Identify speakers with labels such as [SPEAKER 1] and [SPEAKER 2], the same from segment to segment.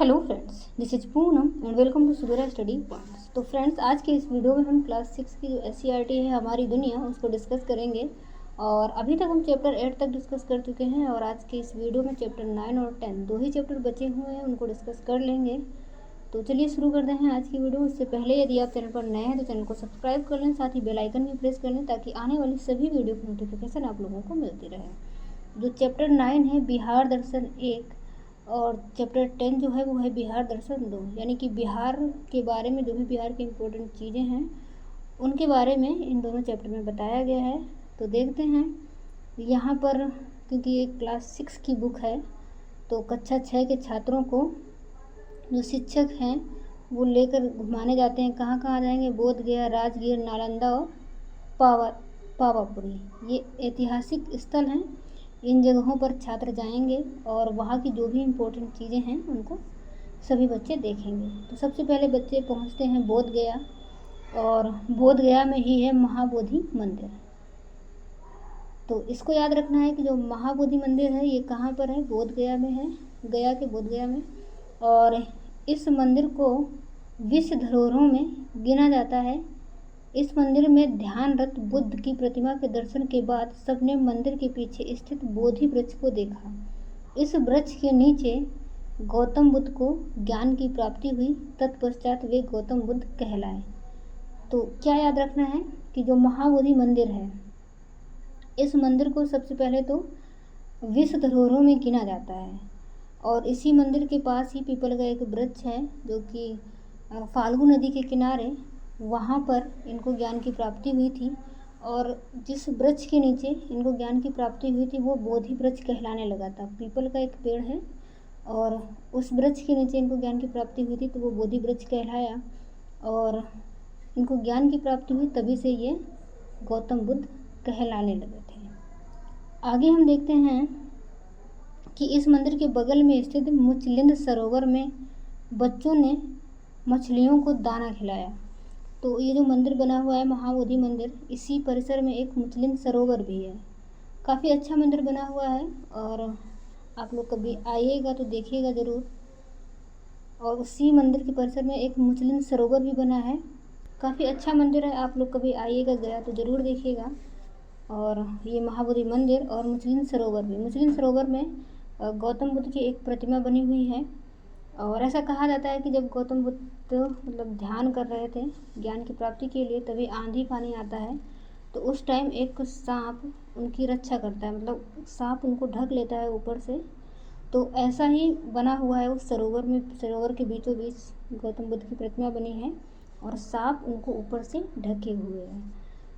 [SPEAKER 1] Hello friends, this is Poonam and welcome to Subera study points. तो friends, आज के इस वीडियो में हम क्लास 6 की जो एससीईआरटी है हमारी दुनिया, उसको डिस्कस करेंगे। और अभी तक हम चैप्टर 8 तक डिस्कस कर चुके हैं और आज के इस वीडियो में चैप्टर 9 और 10 दो ही चैप्टर बचे हुए हैं, उनको डिस्कस कर लेंगे। तो चलिए शुरू करते हैं आज की वीडियो। उससे पहले यदि आप चैनल पर नए हैं तो चैनल को सब्सक्राइब कर लें, साथ ही बेल आइकन भी प्रेस कर लें ताकि आने वाली सभी वीडियो की नोटिफिकेशन आप लोगों को मिलती रहे। जो चैप्टर 9 है बिहार दर्शन 1 और चैप्टर 10 जो है वो है बिहार दर्शन 2, यानी कि बिहार के बारे में जो भी बिहार की इम्पोर्टेंट चीज़ें हैं उनके बारे में इन दोनों चैप्टर में बताया गया है। तो देखते हैं यहाँ पर, क्योंकि ये क्लास 6 की बुक है तो कक्षा 6 के छात्रों को जो शिक्षक हैं वो लेकर घुमाने जाते हैं। कहाँ कहाँ जाएंगे? बोध गया, राजगीर, नालंदा और पावापुरी। ये ऐतिहासिक स्थल हैं। इन जगहों पर छात्र जाएंगे और वहाँ की जो भी इम्पोर्टेंट चीज़ें हैं उनको सभी बच्चे देखेंगे। तो सबसे पहले बच्चे पहुँचते हैं बोध गया, और बोध गया में ही है महाबोधि मंदिर। तो इसको याद रखना है कि जो महाबोधि मंदिर है ये कहाँ पर है? बोध गया में है, गया के बोध गया में। और इस मंदिर को विश्व धरोहरों में गिना जाता है। इस मंदिर में ध्यानरत बुद्ध की प्रतिमा के दर्शन के बाद सबने मंदिर के पीछे स्थित बोधि वृक्ष को देखा। इस वृक्ष के नीचे गौतम बुद्ध को ज्ञान की प्राप्ति हुई, तत्पश्चात वे गौतम बुद्ध कहलाए। तो क्या याद रखना है कि जो महाबोधि मंदिर है, इस मंदिर को सबसे पहले तो विश्व धरोहरों में गिना जाता है। और इसी मंदिर के पास ही पीपल का एक वृक्ष है जो कि फाल्गु नदी के किनारे, वहाँ पर इनको ज्ञान की प्राप्ति हुई थी। और जिस वृक्ष के नीचे इनको ज्ञान की प्राप्ति हुई थी वो बोधि वृक्ष कहलाने लगा था। पीपल का एक पेड़ है और उस वृक्ष के नीचे इनको ज्ञान की प्राप्ति हुई थी तो वो बोधि वृक्ष कहलाया और इनको ज्ञान की प्राप्ति हुई, तभी से ये गौतम बुद्ध कहलाने लगे थे। आगे हम देखते हैं कि इस मंदिर के बगल में स्थित मुचलिंद सरोवर में बच्चों ने मछलियों को दाना खिलाया। तो ये जो मंदिर बना हुआ है महाबोधि मंदिर, इसी परिसर में एक मुचलिंद सरोवर भी है। काफ़ी अच्छा मंदिर बना हुआ है और आप लोग कभी आइएगा तो देखिएगा ज़रूर। और उसी मंदिर के परिसर में एक मुचलिंद सरोवर भी बना है। काफ़ी अच्छा मंदिर है, आप लोग कभी आइएगा, गया तो ज़रूर देखिएगा। और ये महाबोधि मंदिर और मुचलिंद सरोवर भी। मुचलिंद सरोवर में गौतम बुद्ध की एक प्रतिमा बनी हुई है। और ऐसा कहा जाता है कि जब गौतम बुद्ध मतलब ध्यान कर रहे थे ज्ञान की प्राप्ति के लिए, तभी आंधी पानी आता है तो उस टाइम एक सांप उनकी रक्षा करता है, मतलब सांप उनको ढक लेता है ऊपर से। तो ऐसा ही बना हुआ है उस सरोवर में। सरोवर के बीचों बीच गौतम बुद्ध की प्रतिमा बनी है और सांप उनको ऊपर से ढके हुए हैं।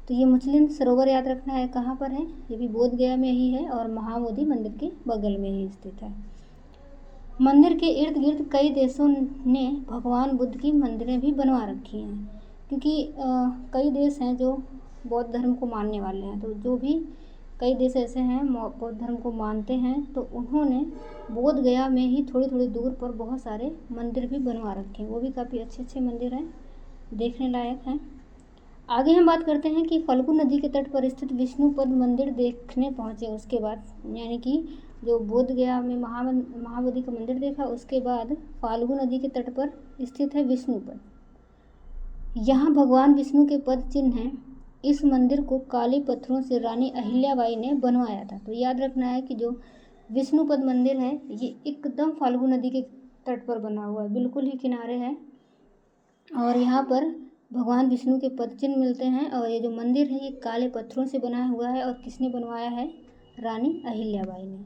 [SPEAKER 1] तो ये मुचलिंद सरोवर याद रखना है कहाँ पर है, ये भी बोध गया में ही है और महाबोधि मंदिर के बगल में ही स्थित है। मंदिर के इर्द गिर्द कई देशों ने भगवान बुद्ध की मंदिरें भी बनवा रखी हैं, क्योंकि कई देश हैं जो बौद्ध धर्म को मानने वाले हैं। तो जो भी कई देश ऐसे हैं बौद्ध धर्म को मानते हैं तो उन्होंने बोध गया में ही थोड़ी थोड़ी दूर पर बहुत सारे मंदिर भी बनवा रखे हैं। वो भी काफ़ी अच्छे अच्छे मंदिर हैं, देखने लायक हैं। आगे हम बात करते हैं कि फल्गु नदी के तट पर स्थित विष्णुपद मंदिर देखने पहुँचे। उसके बाद यानी कि जो बोध गया में महाबोधि का मंदिर देखा, उसके बाद फाल्गु नदी के तट पर स्थित है विष्णुपद। यहाँ भगवान विष्णु के पद चिन्ह हैं। इस मंदिर को काले पत्थरों से रानी अहिल्याबाई ने बनवाया था। तो याद रखना है कि जो विष्णुपद मंदिर है ये एकदम फाल्गु नदी के तट पर बना हुआ है, बिल्कुल ही किनारे है। और यहाँ पर भगवान विष्णु के पद चिन्ह मिलते हैं। और ये जो मंदिर है ये काले पत्थरों से बना हुआ है और किसने बनवाया है? रानी अहिल्याबाई ने।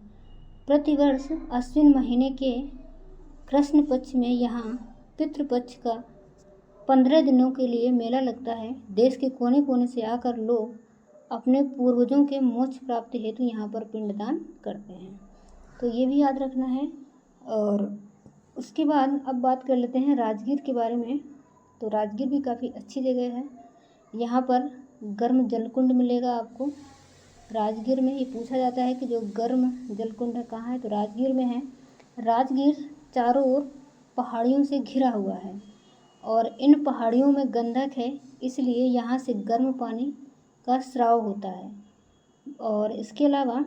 [SPEAKER 1] प्रतिवर्ष अश्विन महीने के कृष्ण पक्ष में यहाँ पितृपक्ष का 15 दिनों के लिए मेला लगता है। देश के कोने कोने से आकर लोग अपने पूर्वजों के मोक्ष प्राप्ति हेतु यहाँ पर पिंडदान करते हैं। तो ये भी याद रखना है। और उसके बाद अब बात कर लेते हैं राजगीर के बारे में। तो राजगीर भी काफ़ी अच्छी जगह है। यहाँ पर गर्म जलकुंड मिलेगा आपको। राजगीर में ये पूछा जाता है कि जो गर्म जलकुंड है कहाँ है, तो राजगीर में है। राजगीर चारों ओर पहाड़ियों से घिरा हुआ है और इन पहाड़ियों में गंधक है, इसलिए यहाँ से गर्म पानी का स्राव होता है। और इसके अलावा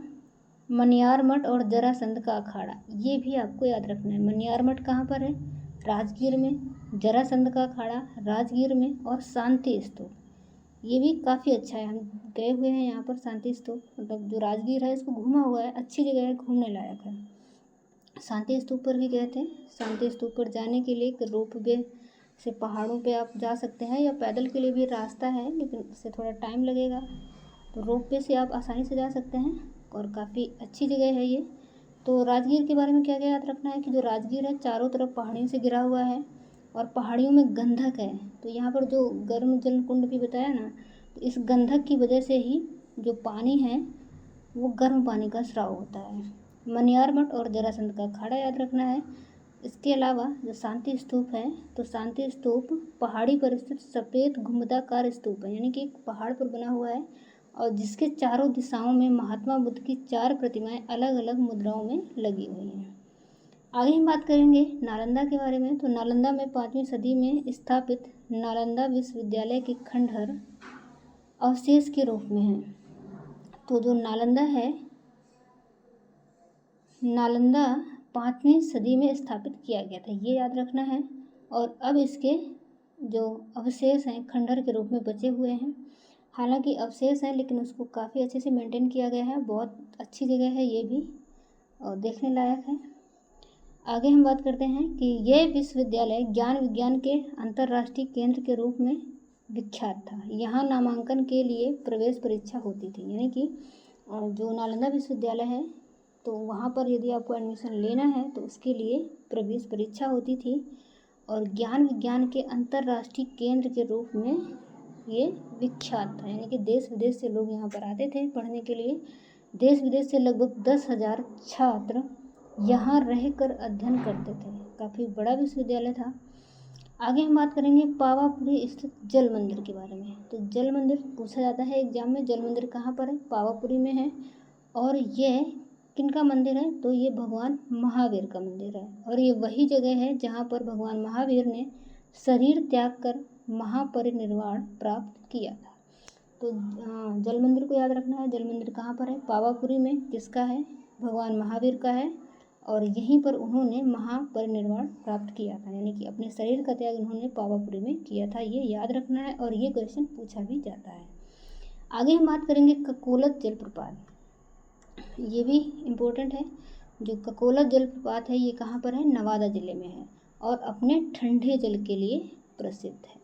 [SPEAKER 1] मनियार मठ और जरासंध का अखाड़ा, ये भी आपको याद रखना है। मनियार मठ कहाँ पर है? राजगीर में। जरासंध का अखाड़ा राजगीर में। और शांति स्तूप, ये भी काफ़ी अच्छा है, हम गए हुए हैं यहाँ पर। शांति स्तूप मतलब जो राजगीर है इसको घूमा हुआ है, अच्छी जगह है, घूमने लायक है। शांति स्तूप पर भी गए थे। शांति स्तूप पर जाने के लिए एक रोपवे से पहाड़ों पे आप जा सकते हैं, या पैदल के लिए भी रास्ता है, लेकिन उससे थोड़ा टाइम लगेगा। तो रोपवे से आप आसानी से जा सकते हैं और काफ़ी अच्छी जगह है ये। तो राजगीर के बारे में क्या क्या याद रखना है कि जो राजगीर है चारों तरफ पहाड़ियों से घिरा हुआ है और पहाड़ियों में गंधक है। तो यहाँ पर जो गर्म जल कुंड भी बताया ना, तो इस गंधक की वजह से ही जो पानी है वो गर्म पानी का स्राव होता है। मनियार मठ और जरासंध का अखाड़ा याद रखना है। इसके अलावा जो शांति स्तूप है, तो शांति स्तूप पहाड़ी पर स्थित सफ़ेद घुमदाकार स्तूप है, यानी कि एक पहाड़ पर बना हुआ है और जिसके चारों दिशाओं में महात्मा बुद्ध की 4 प्रतिमाएं अलग अलग मुद्राओं में लगी हुई हैं। आगे हम बात करेंगे नालंदा के बारे में। तो नालंदा में 5वीं सदी में स्थापित नालंदा विश्वविद्यालय के खंडहर अवशेष के रूप में है। तो जो नालंदा है, नालंदा 5वीं सदी में स्थापित किया गया था, ये याद रखना है। और अब इसके जो अवशेष हैं खंडहर के रूप में बचे हुए हैं। हालांकि अवशेष हैं लेकिन उसको काफ़ी अच्छे से मेंटेन किया गया है, बहुत अच्छी जगह है ये भी और देखने लायक है। आगे हम बात करते हैं कि यह विश्वविद्यालय ज्ञान विज्ञान के अंतर्राष्ट्रीय केंद्र के रूप में विख्यात था। यहाँ नामांकन के लिए प्रवेश परीक्षा होती थी, यानी कि जो नालंदा विश्वविद्यालय है तो वहाँ पर यदि आपको एडमिशन लेना है तो उसके लिए प्रवेश परीक्षा होती थी और ज्ञान विज्ञान के अंतर्राष्ट्रीय केंद्र के रूप में ये विख्यात था, यानी कि देश विदेश से लोग यहाँ पर आते थे पढ़ने के लिए। देश विदेश से लगभग 10,000 छात्र यहाँ रहकर अध्ययन करते थे। काफ़ी बड़ा विश्वविद्यालय था। आगे हम बात करेंगे पावापुरी स्थित जल मंदिर के बारे में। तो जल मंदिर पूछा जाता है एग्जाम में, जल मंदिर कहाँ पर है? पावापुरी में है। और यह किनका मंदिर है? तो ये भगवान महावीर का मंदिर है और ये वही जगह है जहाँ पर भगवान महावीर ने शरीर त्याग कर महापरिनिर्वाण प्राप्त किया था। तो जल मंदिर को याद रखना है। जल मंदिर कहाँ पर है? पावापुरी में। किसका है? भगवान महावीर का है और यहीं पर उन्होंने महापरिनिर्वाण प्राप्त किया था, यानी कि अपने शरीर का त्याग उन्होंने पावापुरी में किया था, ये याद रखना है और ये क्वेश्चन पूछा भी जाता है। आगे हम बात करेंगे ककोलत जलप्रपात, ये भी इम्पोर्टेंट है। जो ककोलत जलप्रपात है ये कहाँ पर है? नवादा ज़िले में है और अपने ठंडे जल के लिए प्रसिद्ध है।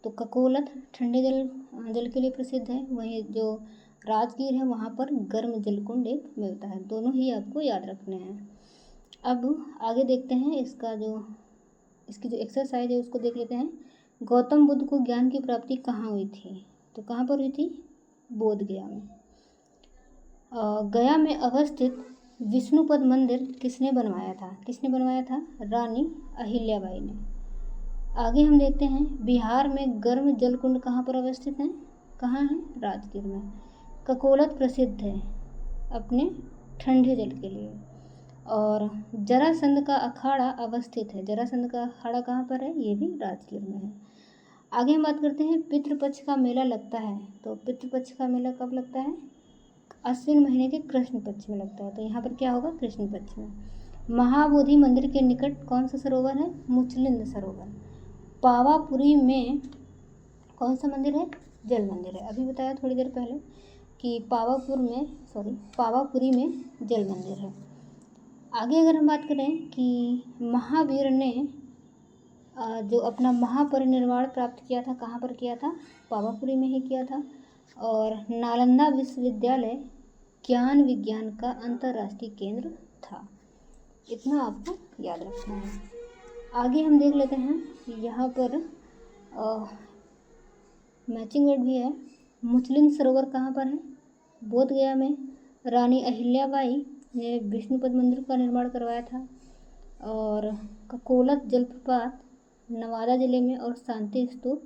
[SPEAKER 1] तो ककोलत ठंडे जल के लिए प्रसिद्ध है, वहीं जो राजगीर है वहाँ पर गर्म जलकुंड एक मिलता है। दोनों ही आपको याद रखने हैं। अब आगे देखते हैं इसकी जो एक्सरसाइज है उसको देख लेते हैं। गौतम बुद्ध को ज्ञान की प्राप्ति कहाँ हुई थी? तो कहाँ पर हुई थी? बोध गया में। गया में अवस्थित विष्णुपद मंदिर किसने बनवाया था? किसने बनवाया था? रानी अहिल्याबाई ने। आगे हम देखते हैं बिहार में गर्म जलकुंड कहाँ पर अवस्थित हैं? कहाँ है? राजगीर में। ककोलत प्रसिद्ध है अपने ठंडे जल के लिए और जरासंध का अखाड़ा अवस्थित है। जरासंध का अखाड़ा कहाँ पर है? ये भी राजगीर में है। आगे हम बात करते हैं पितृपक्ष का मेला लगता है। तो पितृपक्ष का मेला कब लगता है? अश्विन महीने के कृष्ण पक्ष में लगता है। तो यहाँ पर क्या होगा? कृष्ण पक्ष में। महाबोधि मंदिर के निकट कौन सा सरोवर है? मुचलिंद सरोवर। पावापुरी में कौन सा मंदिर है? जल मंदिर है। अभी बताया थोड़ी देर पहले कि पावापुरी में जल मंदिर है। आगे अगर हम बात करें कि महावीर ने जो अपना महापरिनिर्वाण प्राप्त किया था कहाँ पर किया था? पावापुरी में ही किया था। और नालंदा विश्वविद्यालय ज्ञान विज्ञान का अंतर्राष्ट्रीय केंद्र था। इतना आपको याद रखना है। आगे हम देख लेते हैं यहाँ पर मैचिंग वर्ड भी है। मुचलिंद सरोवर कहाँ पर है? बोध गया में। रानी अहिल्याबाई ने विष्णुपद मंदिर का निर्माण करवाया था। और ककोलत जलप्रपात नवादा ज़िले में और शांति स्तूप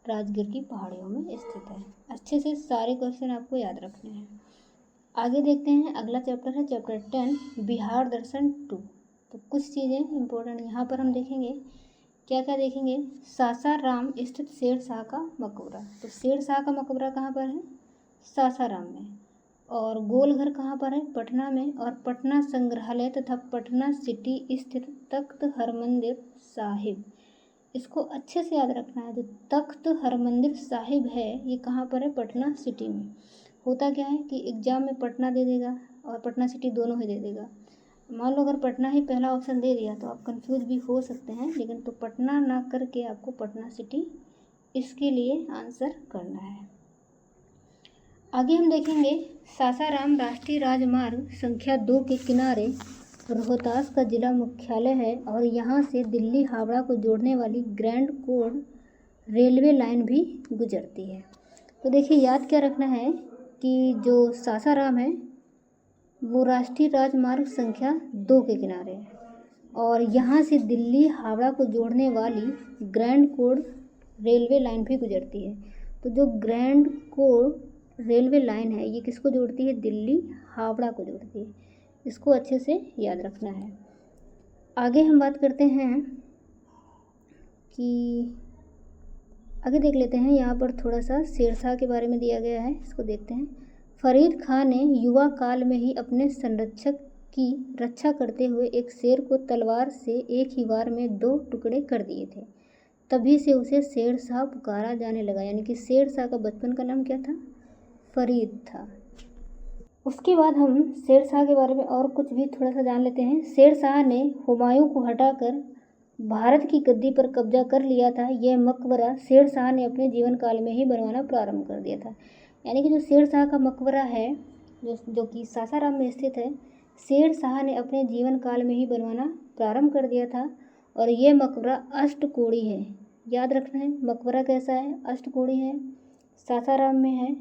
[SPEAKER 1] राजगीर की पहाड़ियों में स्थित है। अच्छे से सारे क्वेश्चन आपको याद रखने हैं। आगे देखते हैं अगला चैप्टर है चैप्टर 10 बिहार दर्शन 2। तो कुछ चीज़ें इंपॉर्टेंट यहाँ पर हम देखेंगे। क्या क्या देखेंगे? सासाराम स्थित शेर शाह का मकबरा। तो शेर शाह का मकबरा कहाँ पर है? सासाराम में। और गोलघर कहाँ पर है? पटना में। और पटना संग्रहालय तथा पटना सिटी स्थित तख्त हरमंदिर साहिब, इसको अच्छे से याद रखना है। जो तख्त हरमंदिर साहिब है ये कहाँ पर है? पटना सिटी में। होता क्या है कि एग्ज़ाम में पटना दे देगा और पटना सिटी दोनों ही दे देगा। मान लो अगर पटना ही पहला ऑप्शन दे दिया तो आप कंफ्यूज भी हो सकते हैं, लेकिन तो पटना ना करके आपको पटना सिटी इसके लिए आंसर करना है। आगे हम देखेंगे सासाराम राष्ट्रीय राजमार्ग संख्या 2 के किनारे रोहतास का जिला मुख्यालय है और यहाँ से दिल्ली हावड़ा को जोड़ने वाली ग्रैंड कोड रेलवे लाइन भी गुजरती है। तो देखिए याद क्या रखना है कि जो सासाराम है वो राष्ट्रीय राजमार्ग संख्या 2 के किनारे है और यहाँ से दिल्ली हावड़ा को जोड़ने वाली ग्रैंड कोड रेलवे लाइन भी गुजरती है। तो जो ग्रैंड कोड रेलवे लाइन है ये किसको जोड़ती है? दिल्ली हावड़ा को जोड़ती है। इसको अच्छे से याद रखना है। आगे हम बात करते हैं कि आगे देख लेते हैं, यहाँ पर थोड़ा सा शेरशाह के बारे में दिया गया है, इसको देखते हैं। फरीद खान ने युवा काल में ही अपने संरक्षक की रक्षा करते हुए एक शेर को तलवार से एक ही वार में 2 टुकड़े कर दिए थे। तभी से उसे शेरशाह पुकारा जाने लगा। यानी कि शेरशाह का बचपन का नाम क्या था? फरीद था। उसके बाद हम शेरशाह के बारे में और कुछ भी थोड़ा सा जान लेते हैं। शेरशाह ने हुमायूं को हटाकर भारत की गद्दी पर कब्जा कर लिया था। यह मकबरा शेरशाह ने अपने जीवन काल में ही बनवाना प्रारंभ कर दिया था। यानी कि जो शेरशाह का मकबरा है जो कि सासाराम में स्थित है, शेरशाह ने अपने जीवन काल में ही बनवाना प्रारंभ कर दिया था। और यह मकबरा अष्टकोणी है। याद रखना है मकबरा कैसा है? अष्टकोणी है, सासाराम में है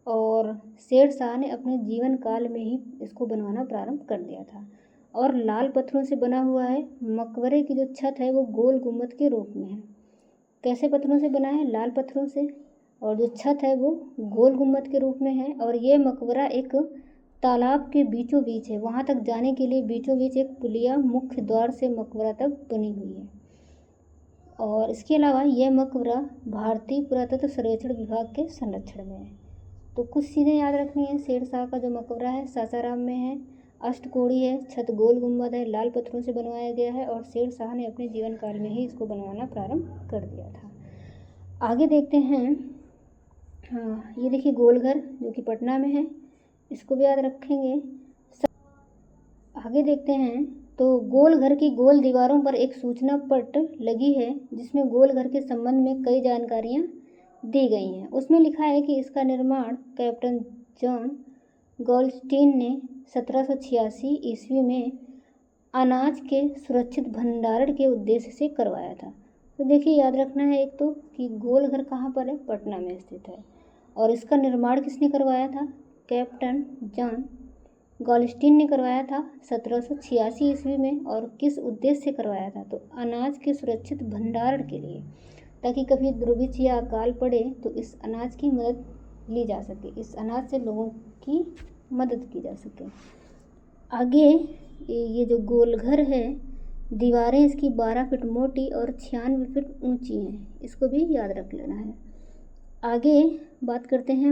[SPEAKER 1] और शेरशाह ने अपने जीवन काल में ही इसको बनवाना प्रारंभ कर दिया था। और लाल पत्थरों से बना हुआ है। मकबरे की जो छत है वो गोल गुम्बद के रूप में है। कैसे पत्थरों से बना है? लाल पत्थरों से। और जो छत है वो गोल गुम्बद के रूप में है। और ये मकबरा एक तालाब के बीचों बीच है। वहाँ तक जाने के लिए बीचों बीच एक पुलिया मुख्य द्वार से मकबरा तक बनी हुई है। और इसके अलावा यह मकबरा भारतीय पुरातत्व सर्वेक्षण विभाग के संरक्षण में है। तो कुछ चीज़ें याद रखनी है। शेरशाह का जो मकबरा है सासाराम में है, अष्टकोणी है, छत गोल गुम्बद है, लाल पत्थरों से बनवाया गया है और शेरशाह ने अपने जीवन काल में ही इसको बनवाना प्रारंभ कर दिया था। आगे देखते हैं। ये देखिए गोलघर जो कि पटना में है, इसको भी याद रखेंगे। आगे देखते हैं तो गोलघर की गोल दीवारों पर एक सूचना पट लगी है जिसमें गोलघर के संबंध में कई जानकारियाँ दी गई हैं। उसमें लिखा है कि इसका निर्माण कैप्टन जॉन गोल्डस्टीन ने 1786 ईस्वी में अनाज के सुरक्षित भंडारण के उद्देश्य से करवाया था। तो देखिए याद रखना है एक तो कि गोलघर कहाँ पर है? पटना में स्थित है। और इसका निर्माण किसने करवाया था? कैप्टन जॉन गोल्डस्टीन ने करवाया था 1786 ईस्वी में। और किस उद्देश्य से करवाया था? तो अनाज के सुरक्षित भंडारण के लिए, ताकि कभी दुर्भिक्ष या अकाल पड़े तो इस अनाज की मदद ली जा सके, इस अनाज से लोगों की मदद की जा सके। आगे ये जो गोलघर है, दीवारें इसकी 12 फीट मोटी और 96 फीट ऊंची हैं, इसको भी याद रख लेना है। आगे बात करते हैं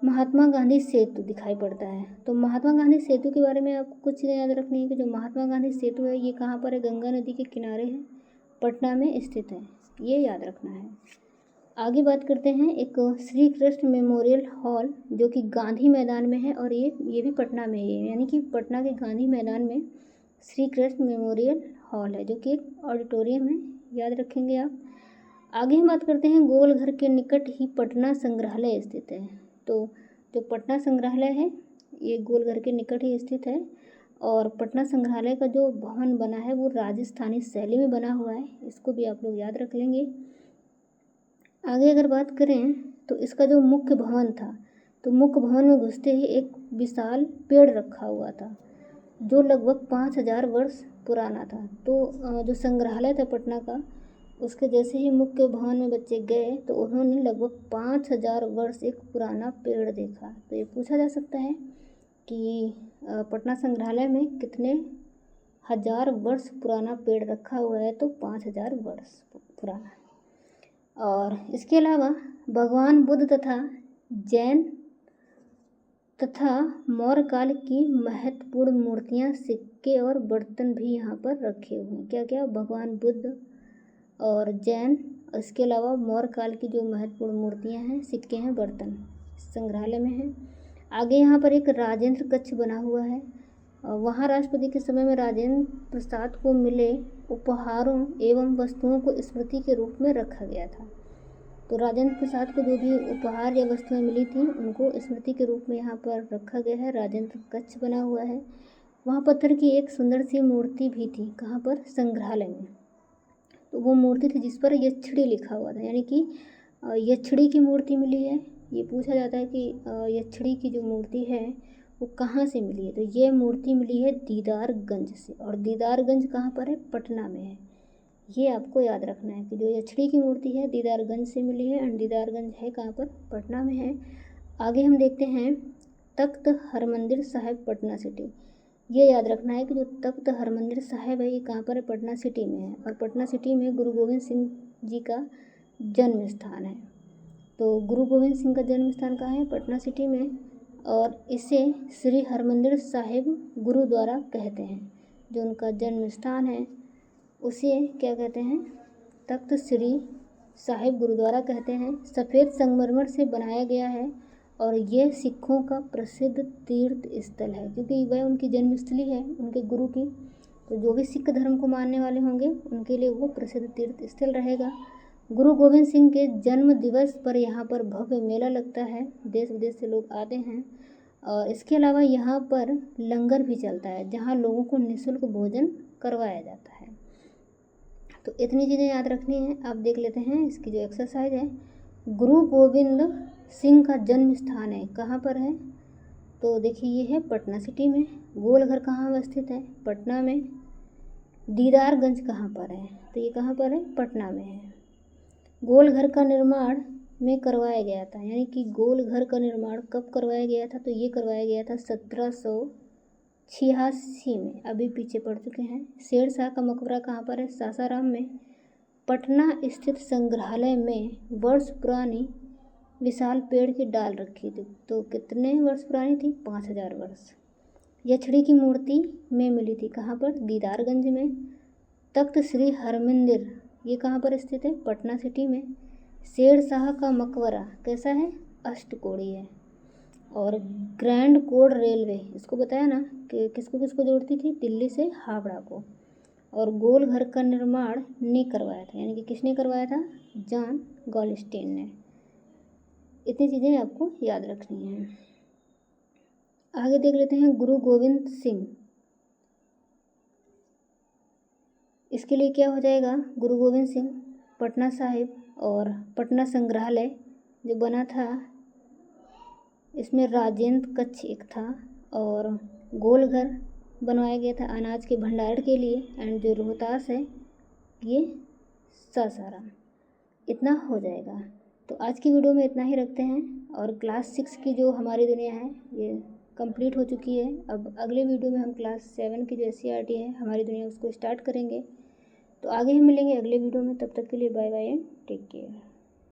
[SPEAKER 1] महात्मा गांधी सेतु दिखाई पड़ता है। तो महात्मा गांधी सेतु के बारे में आपको कुछ चीज़ें याद रखनी है कि जो महात्मा गांधी सेतु है ये कहाँ पर है? गंगा नदी के किनारे है, पटना में स्थित है, ये याद रखना है। आगे बात करते हैं एक श्री कृष्ण मेमोरियल हॉल जो कि गांधी मैदान में है और ये भी पटना में ही है। यानी कि पटना के गांधी मैदान में श्री कृष्ण मेमोरियल हॉल है जो कि एक ऑडिटोरियम है, याद रखेंगे आप। आगे हम बात करते हैं गोलघर के निकट ही पटना संग्रहालय स्थित है। तो जो पटना संग्रहालय है ये गोलघर के निकट ही स्थित है और पटना संग्रहालय का जो भवन बना है वो राजस्थानी शैली में बना हुआ है, इसको भी आप लोग याद रख लेंगे। आगे अगर बात करें तो इसका जो मुख्य भवन था, तो मुख्य भवन में घुसते ही एक विशाल पेड़ रखा हुआ था जो लगभग 5000 वर्ष पुराना था। तो जो संग्रहालय था पटना का, उसके जैसे ही मुख्य भवन में बच्चे गए तो उन्होंने लगभग 5000 वर्ष एक पुराना पेड़ देखा। तो ये पूछा जा सकता है कि पटना संग्रहालय में कितने हजार वर्ष पुराना पेड़ रखा हुआ है? तो 5000 वर्ष पुराना। और इसके अलावा भगवान बुद्ध तथा जैन तथा मौर्य काल की महत्वपूर्ण मूर्तियाँ, सिक्के और बर्तन भी यहाँ पर रखे हुए हैं। क्या क्या? भगवान बुद्ध और जैन, इसके अलावा मौर्य काल की जो महत्वपूर्ण मूर्तियाँ हैं, सिक्के हैं, बर्तन संग्रहालय में हैं। आगे यहाँ पर एक राजेंद्र कक्ष बना हुआ है। वहाँ राष्ट्रपति के समय में राजेंद्र प्रसाद को मिले उपहारों एवं वस्तुओं को स्मृति के रूप में रखा गया था। तो राजेंद्र प्रसाद को जो भी उपहार या वस्तुएं मिली थी उनको स्मृति के रूप में यहाँ पर रखा गया है। राजेंद्र कक्ष बना हुआ है। वहाँ पत्थर की एक सुंदर सी मूर्ति भी थी। कहाँ पर? संग्रहालय में। तो वो मूर्ति थी जिस पर यक्षिणी लिखा हुआ था, यानी कि यक्षिणी की मूर्ति मिली है। ये पूछा जाता है कि यक्षिणी की जो मूर्ति है वो कहाँ से मिली है। तो ये मूर्ति मिली है दीदारगंज से, और दीदारगंज कहाँ पर है? पटना में है। ये आपको याद रखना है कि जो यक्षिणी की मूर्ति है दीदारगंज से मिली है, एंड दीदारगंज है कहाँ पर? पटना में है। आगे हम देखते हैं तख्त हरमंदिर साहिब, पटना सिटी। ये याद रखना है कि जो तख्त हरमंदिर साहिब है ये कहाँ पर है? पटना सिटी में है, और पटना सिटी में गुरु गोविंद सिंह जी का जन्म स्थान है। तो गुरु गोविंद सिंह का जन्म स्थान कहाँ है? पटना सिटी में, और इसे श्री हरमंदिर साहिब गुरुद्वारा कहते हैं। जो उनका जन्म स्थान है उसे क्या कहते हैं? तख्त श्री साहिब गुरुद्वारा कहते हैं। सफ़ेद संगमरमर से बनाया गया है, और ये सिखों का प्रसिद्ध तीर्थ स्थल है, क्योंकि वह उनकी जन्मस्थली है, उनके गुरु की। तो जो भी सिख धर्म को मानने वाले होंगे उनके लिए वो प्रसिद्ध तीर्थ स्थल रहेगा। गुरु गोविंद सिंह के जन्म दिवस पर यहाँ पर भव्य मेला लगता है, देश विदेश से लोग आते हैं। और इसके अलावा यहाँ पर लंगर भी चलता है, जहाँ लोगों को निःशुल्क भोजन करवाया जाता है। तो इतनी चीज़ें याद रखनी है। अब देख लेते हैं इसकी जो एक्सरसाइज है। गुरु गोविंद सिंह का जन्म स्थान है, कहाँ पर है? तो देखिए ये है पटना सिटी में। गोलघर कहाँ अवस्थित है? पटना में। दीदारगंज कहाँ पर है? तो ये कहाँ पर है? पटना में है। गोलघर का निर्माण में करवाया गया था, यानी कि गोलघर का निर्माण कब करवाया गया था? तो ये करवाया गया था 1786 में। अभी पीछे पड़ चुके हैं। शेरशाह का मकबरा कहाँ पर है? सासाराम में। पटना स्थित संग्रहालय में वर्ष पुरानी विशाल पेड़ की डाल रखी थी। तो कितने वर्ष पुरानी थी? 5000 वर्ष। यक्षिणी की मूर्ति में मिली थी, कहाँ पर? दीदारगंज में। तख्त श्री हरमंदिर ये कहाँ पर स्थित है? पटना सिटी में। शेरशाह का मकबरा कैसा है? अष्टकोणीय है। और ग्रैंड कोड रेलवे, इसको बताया ना कि किसको किसको जोड़ती थी? दिल्ली से हावड़ा को। और गोलघर का निर्माण ने करवाया था, यानी कि किसने करवाया था? जॉन गॉलस्टेन ने। इतनी चीज़ें आपको याद रखनी हैं। आगे देख लेते हैं गुरु गोविंद सिंह। इसके लिए क्या हो जाएगा? गुरु गोविंद सिंह, पटना साहिब और पटना संग्रहालय जो बना था, इसमें राजेंद्र कक्ष एक था, और गोलघर बनवाया गया था अनाज के भंडारण के लिए, एंड जो रोहतास है ये सासाराम। इतना हो जाएगा। तो आज की वीडियो में इतना ही रखते हैं, और क्लास 6 की जो हमारी दुनिया है ये कंप्लीट हो चुकी है। अब अगले वीडियो में हम क्लास 7 की जो SCERT है हमारी दुनिया, उसको स्टार्ट करेंगे। तो आगे हम मिलेंगे अगले वीडियो में। तब तक के लिए bye bye and take care.